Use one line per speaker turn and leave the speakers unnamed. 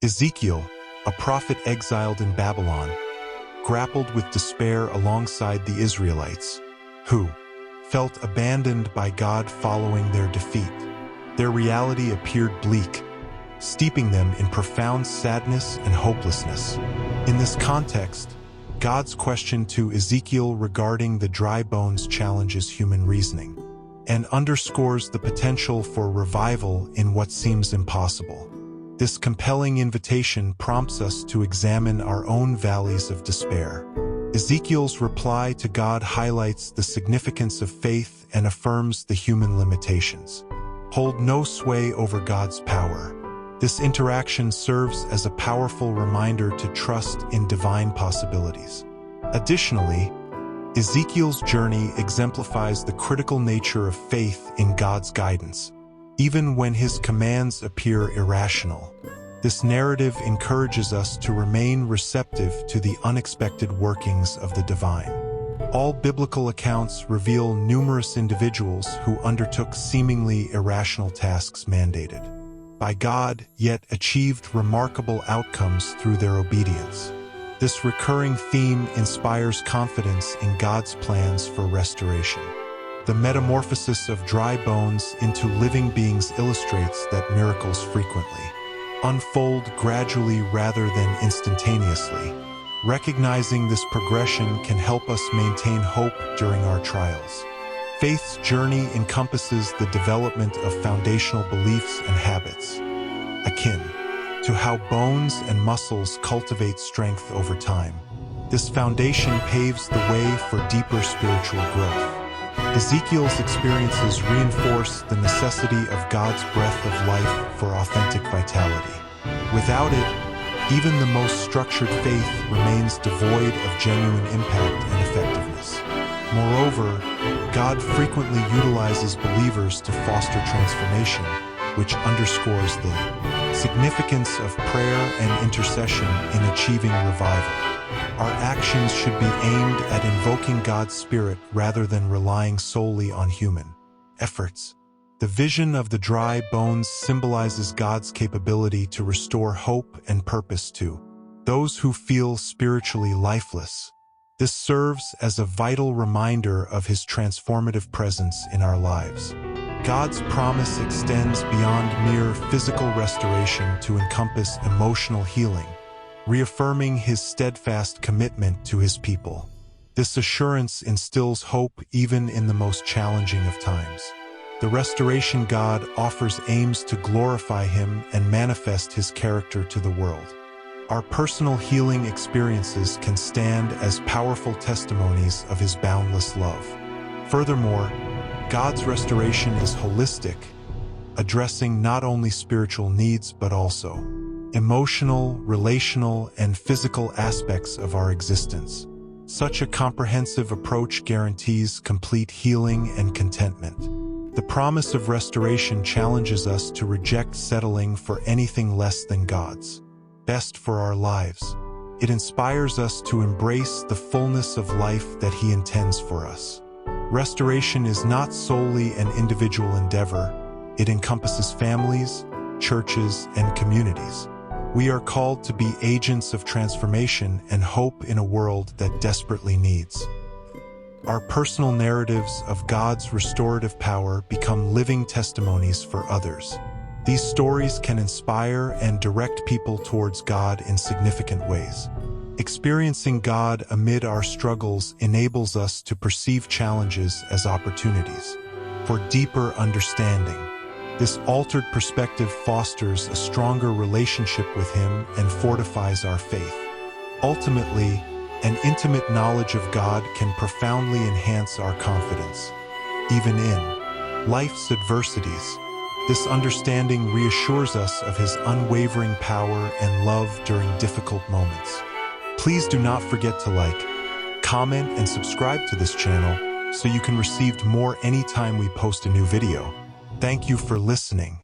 Ezekiel, a prophet exiled in Babylon, grappled with despair alongside the Israelites, who felt abandoned by God following their defeat. Their reality appeared bleak, steeping them in profound sadness and hopelessness. In this context, God's question to Ezekiel regarding the dry bones challenges human reasoning and underscores the potential for revival in what seems impossible. This compelling invitation prompts us to examine our own valleys of despair. Ezekiel's reply to God highlights the significance of faith and affirms the human limitations hold no sway over God's power. This interaction serves as a powerful reminder to trust in divine possibilities. Additionally, Ezekiel's journey exemplifies the critical nature of faith in God's guidance, even when his commands appear irrational. This narrative encourages us to remain receptive to the unexpected workings of the divine. All biblical accounts reveal numerous individuals who undertook seemingly irrational tasks mandated by God, yet achieved remarkable outcomes through their obedience. This recurring theme inspires confidence in God's plans for restoration. The metamorphosis of dry bones into living beings illustrates that miracles frequently unfold gradually rather than instantaneously. Recognizing this progression can help us maintain hope during our trials. Faith's journey encompasses the development of foundational beliefs and habits, akin to how bones and muscles cultivate strength over time. This foundation paves the way for deeper spiritual growth. Ezekiel's experiences reinforce the necessity of God's breath of life for authentic vitality. Without it, even the most structured faith remains devoid of genuine impact and effectiveness. Moreover, God frequently utilizes believers to foster transformation, which underscores the significance of prayer and intercession in achieving revival. Our actions should be aimed at invoking God's Spirit rather than relying solely on human efforts. The vision of the dry bones symbolizes God's capability to restore hope and purpose to those who feel spiritually lifeless. This serves as a vital reminder of His transformative presence in our lives. God's promise extends beyond mere physical restoration to encompass emotional healing, reaffirming His steadfast commitment to His people. This assurance instills hope even in the most challenging of times. The restoration God offers aims to glorify Him and manifest His character to the world. Our personal healing experiences can stand as powerful testimonies of His boundless love. Furthermore, God's restoration is holistic, addressing not only spiritual needs but also emotional, relational, and physical aspects of our existence. Such a comprehensive approach guarantees complete healing and contentment. The promise of restoration challenges us to reject settling for anything less than God's best for our lives. It inspires us to embrace the fullness of life that He intends for us. Restoration is not solely an individual endeavor. It encompasses families, churches, and communities. We are called to be agents of transformation and hope in a world that desperately needs. Our personal narratives of God's restorative power become living testimonies for others. These stories can inspire and direct people towards God in significant ways. Experiencing God amid our struggles enables us to perceive challenges as opportunities for deeper understanding. This altered perspective fosters a stronger relationship with Him and fortifies our faith. Ultimately, an intimate knowledge of God can profoundly enhance our confidence. Even in life's adversities, this understanding reassures us of His unwavering power and love during difficult moments. Please do not forget to like, comment, and subscribe to this channel so you can receive more anytime we post a new video. Thank you for listening.